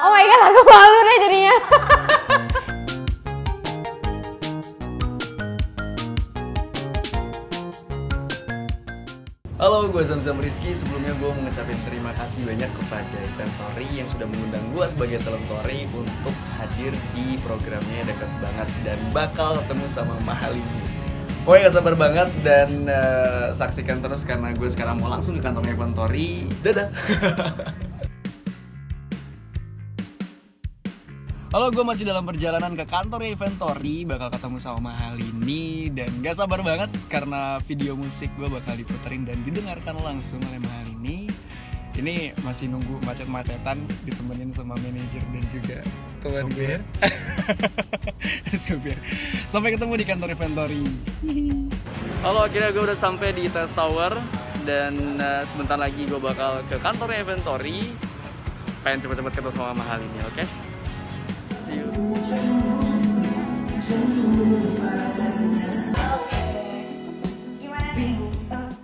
Oh my god, aku malu deh jadinya. Halo, gue Zamzam Rizky. Sebelumnya gue mau ngucapin terima kasih banyak kepada Inventory yang sudah mengundang gue sebagai talent Tori untuk hadir di programnya Deket Banget dan bakal ketemu sama Mahalini. Pokoknya gak sabar banget dan saksikan terus karena gue sekarang mau langsung ke kantornya Inventory. Dadah! Halo, gue masih dalam perjalanan ke kantornya Inventory, bakal ketemu sama Mahalini dan gak sabar banget karena video musik gue bakal diputerin dan didengarkan langsung oleh Mahalini. Ini masih nunggu macet-macetan ditemenin sama manajer dan juga teman gue. Supir. Sampai ketemu di kantor Inventory. Halo, akhirnya gue udah sampai di Test Tower dan sebentar lagi gue bakal ke kantornya Inventory. Pengen cepet-cepet ketemu sama Mahalini, oke? Gimana nih?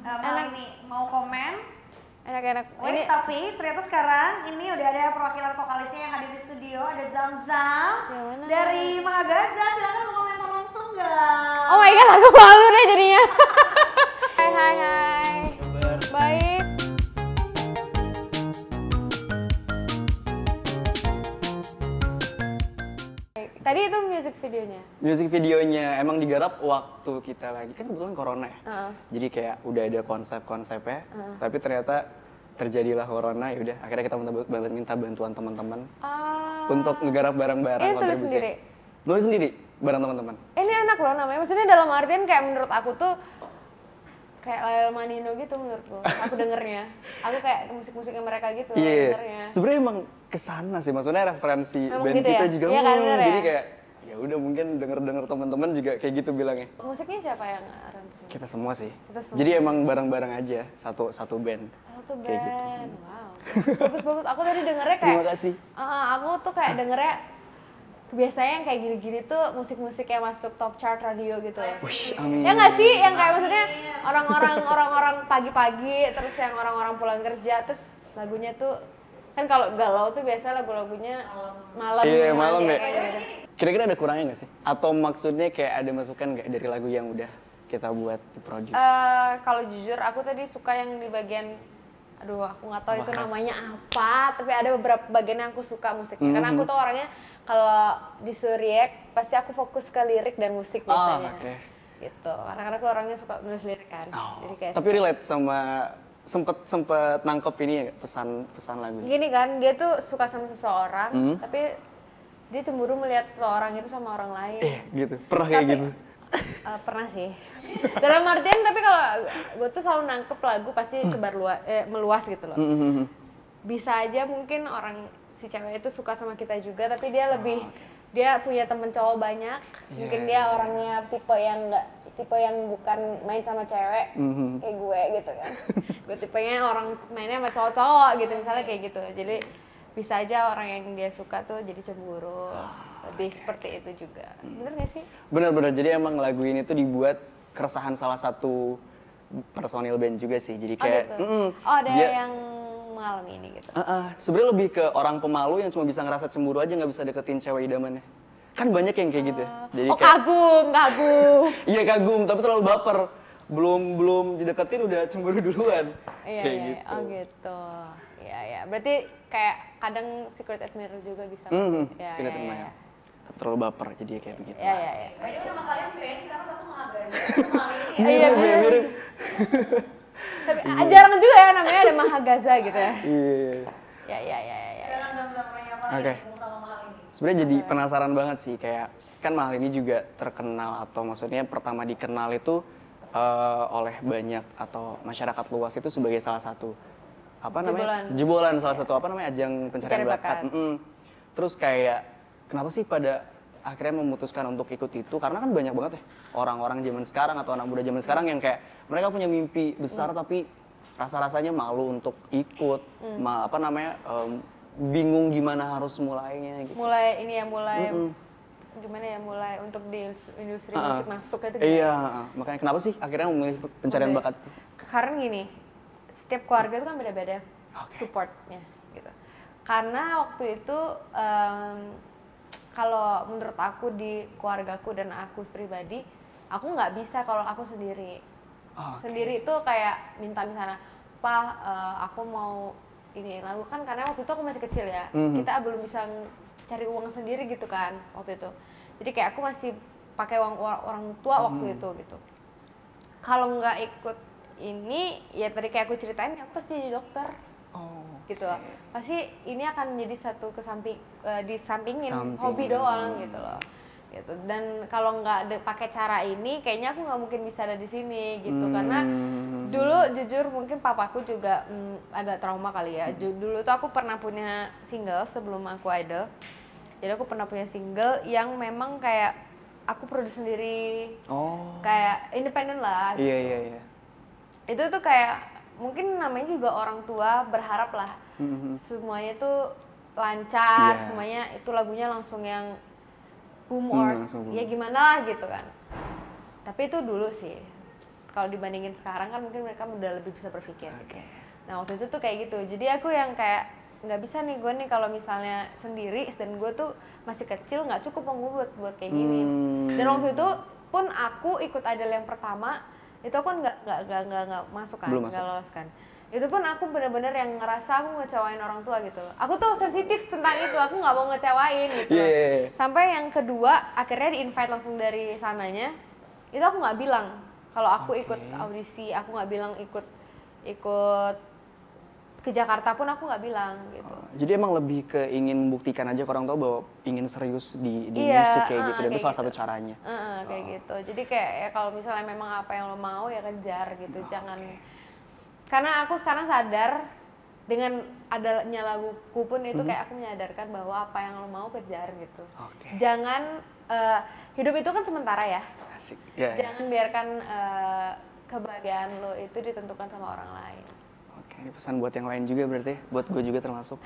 Enak nih, mau komen? Enak-enak. Ini tapi ternyata sekarang ini udah ada perwakilan vokalisnya yang hadir di studio. Ada Zamzam dari Mahagaza. Silakan mau komentar langsung nggak? Oh my god, aku malu deh jadinya. Hai. Baik. Tadi itu music videonya? Music videonya emang digarap waktu kita lagi, kan kebetulan corona ya. Jadi kayak udah ada konsep-konsepnya, tapi ternyata terjadilah corona, ya udah akhirnya kita minta bantuan teman-teman untuk ngegarap bareng-bareng. Ini tulis sendiri? Nulis sendiri, bareng teman-teman. Ini enak loh namanya, maksudnya dalam artian kayak menurut aku tuh kayak Lael Manino gitu menurutku, aku dengernya. Aku kayak musik-musiknya mereka gitu dengernya. Sebenarnya emang kesana sih, maksudnya referensi emang band gitu kita ya? juga. Iya kan, bener jadi ya? kayak ya udah mungkin denger teman-teman juga kayak gitu bilangnya. Musiknya siapa yang arrange? Kita semua sih. Kita semua. Jadi emang bareng-bareng aja, satu band. Satu Kayak gitu. band, wow. Bagus. Aku tadi dengernya kayak Terima kasih. Aku tuh kayak dengernya biasanya yang kayak gini-gini tuh musik-musik yang masuk top chart radio gitu ya. Wush, amin. Ya nggak sih, yang kayak maksudnya orang-orang pagi-pagi, terus yang orang-orang pulang kerja, terus lagunya tuh kan kalau galau tuh biasa lagu-lagunya malam. Iya, malam ya. Kayak gitu. Kira-kira ada kurangnya nggak sih? Atau maksudnya kayak ada masukan nggak dari lagu yang udah kita buat di produce? Kalau jujur aku tadi suka yang di bagian, aduh aku nggak tahu itu namanya apa, tapi ada beberapa bagian yang aku suka musiknya. Karena aku tuh orangnya kalau disuruh react pasti aku fokus ke lirik dan musik biasanya. Gitu. Karena aku orangnya suka nulis lirik kan. Jadi kayak tapi relate sama sempet nangkep ini ya pesan lagu. gini kan, dia tuh suka sama seseorang, tapi dia cemburu melihat seseorang itu sama orang lain. Gitu. Pernah kayak gitu? Pernah sih. Dalam artian, tapi kalau gue tuh selalu nangkep lagu pasti meluas gitu loh. Bisa aja mungkin orang si cewek itu suka sama kita juga, tapi dia lebih dia punya temen cowok banyak. Mungkin dia orangnya tipe yang bukan main sama cewek kayak gue gitu kan. Gue tipenya orang mainnya sama cowok-cowok gitu misalnya kayak gitu. Jadi bisa aja orang yang dia suka tuh jadi cemburu. Lebih seperti itu juga. Bener gak sih? Bener. Jadi emang lagu ini tuh dibuat keresahan salah satu personil band juga sih. Jadi kayak ada yang mengalami ini gitu. Sebenarnya lebih ke orang pemalu yang cuma bisa ngerasa cemburu aja, nggak bisa deketin cewek idamannya. Kan banyak yang kayak gitu ya. Jadi kayak, kagum. Iya kagum, tapi terlalu baper. Belum dideketin udah cemburu duluan. Iya. Gitu. Oh gitu. Iya. Berarti kayak kadang secret admirer juga bisa masuk. Secret admirer. Terlalu baper jadi kayak begitu. Iya. Kayaknya nama kalian band karena satu Mahagaza, satu Mahalini. Iya bener. Tapi jarang juga ya namanya ada Mahagaza gitu ya. Iya. Iya. Silakan Zamzam nanya apa lagi sama Mahalini. Sebenarnya jadi penasaran banget sih, kayak kan Mahalini juga terkenal atau maksudnya pertama dikenal itu oleh banyak atau masyarakat luas itu sebagai salah satu jebolan salah satu ajang pencarian bakat. Terus kayak kenapa sih pada akhirnya memutuskan untuk ikut itu? Karena kan banyak banget ya orang-orang zaman sekarang atau anak muda zaman sekarang yang kayak mereka punya mimpi besar tapi rasa-rasanya malu untuk ikut, bingung gimana harus mulainya gitu. Mulai untuk di industri musik masuk itu gimana? Iya, makanya kenapa sih akhirnya memilih pencarian bakat itu? Karena gini, setiap keluarga itu kan beda-beda supportnya gitu. Karena waktu itu kalau menurut aku di keluargaku dan aku pribadi, aku nggak bisa kalau aku sendiri. Sendiri itu kayak minta misalnya, "Pa, aku mau ini lagu," kan karena waktu itu aku masih kecil ya. Kita belum bisa cari uang sendiri gitu kan waktu itu. Jadi kayak aku masih pakai uang orang tua waktu itu gitu. Kalau nggak ikut ini, ya tadi kayak aku ceritain, aku pasti jadi dokter. Gitu. Pasti ini akan menjadi satu disampingin hobi doang gitu loh. Gitu. Dan kalau nggak pakai cara ini, kayaknya aku nggak mungkin bisa ada di sini gitu. Karena dulu jujur mungkin papaku juga ada trauma kali ya. Dulu tuh aku pernah punya single sebelum aku idol. Jadi aku pernah punya single yang memang kayak aku produksi sendiri, kayak independen lah. Gitu. Iya. Itu tuh kayak mungkin namanya juga orang tua berharap lah semuanya tuh lancar, semuanya itu lagunya langsung yang boom or ya gimana lah gitu kan. Tapi itu dulu sih. Kalau dibandingin sekarang kan mungkin mereka udah lebih bisa berpikir. Gitu. Nah waktu itu tuh kayak gitu. Jadi aku yang kayak nggak bisa nih gue nih kalau misalnya sendiri dan gue tuh masih kecil nggak cukup gue buat kayak gini. Dan waktu itu pun aku ikut idol yang pertama itu aku nggak masuk kan, nggak lolos kan. Itu pun aku benar-benar yang ngerasa aku ngecewain orang tua gitu. Aku tuh sensitif tentang itu, aku nggak mau ngecewain gitu. Sampai yang kedua akhirnya di-invite langsung dari sananya, itu aku nggak bilang kalau aku ikut audisi, aku nggak bilang ikut ke Jakarta pun aku nggak bilang gitu. Jadi emang lebih ke ingin membuktikan aja ke orang tua bahwa ingin serius di musik kayak gitu, dan itu salah satu caranya. Kayak gitu. Jadi kayak ya kalau misalnya memang apa yang lo mau ya kejar gitu, jangan. Karena aku sekarang sadar dengan adanya laguku pun itu kayak aku menyadarkan bahwa apa yang lo mau kejar gitu. Jangan hidup itu kan sementara ya. Asik. Jangan biarkan kebahagiaan lo itu ditentukan sama orang lain. Ini pesan buat yang lain juga berarti, buat gue juga termasuk.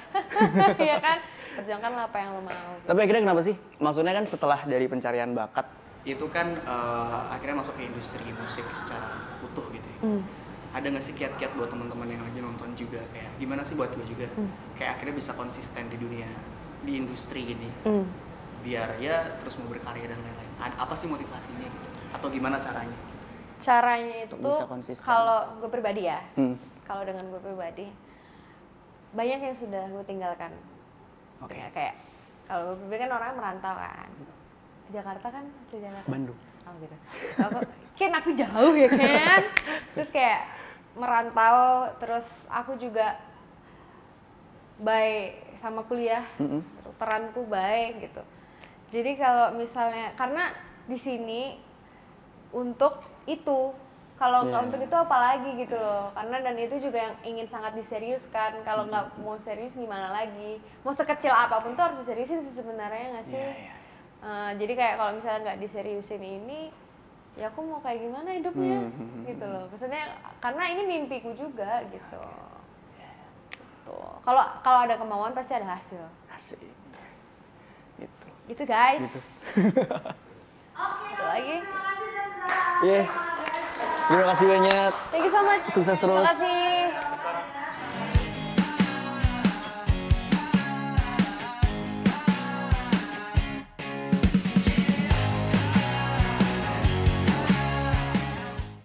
Iya kan, perjuangkanlah apa yang lo mau. Gitu. Tapi akhirnya kenapa sih? Maksudnya kan setelah dari pencarian bakat, itu kan akhirnya masuk ke industri musik secara utuh gitu ya. Ada nggak sih kiat-kiat buat teman-teman yang lagi nonton juga, kayak gimana sih buat gue juga, kayak akhirnya bisa konsisten di dunia, di industri ini, biar ya terus mau berkarya dan lain-lain. Apa sih motivasinya gitu? Atau gimana caranya? Caranya itu kalau gue pribadi ya. Kalau dengan gue pribadi, banyak yang sudah gue tinggalkan. Kayak kalau gue pribadi kan orangnya merantau kan. Jakarta kan, asli Jakarta. Bandung. Oh gitu. Kan aku jauh ya kan. Terus kayak merantau, terus aku juga baik sama kuliah, peranku baik gitu. Jadi kalau misalnya, karena di sini untuk itu. Kalau nggak untuk itu apalagi gitu loh, karena dan itu juga yang ingin sangat diseriuskan. Kalau nggak mau serius gimana lagi? Mau sekecil apapun tuh harus diseriusin sih sebenarnya nggak sih? Jadi kayak kalau misalnya nggak diseriusin ini, ya aku mau kayak gimana hidupnya gitu loh. Maksudnya karena ini mimpiku juga gitu. Kalau ada kemauan pasti ada hasil. Asik. Gitu. Gitu guys. Gitu. Oke, lagi. Terima kasih Zamzam. Terima kasih banyak. Thank you so much. Sukses terus. Terima kasih.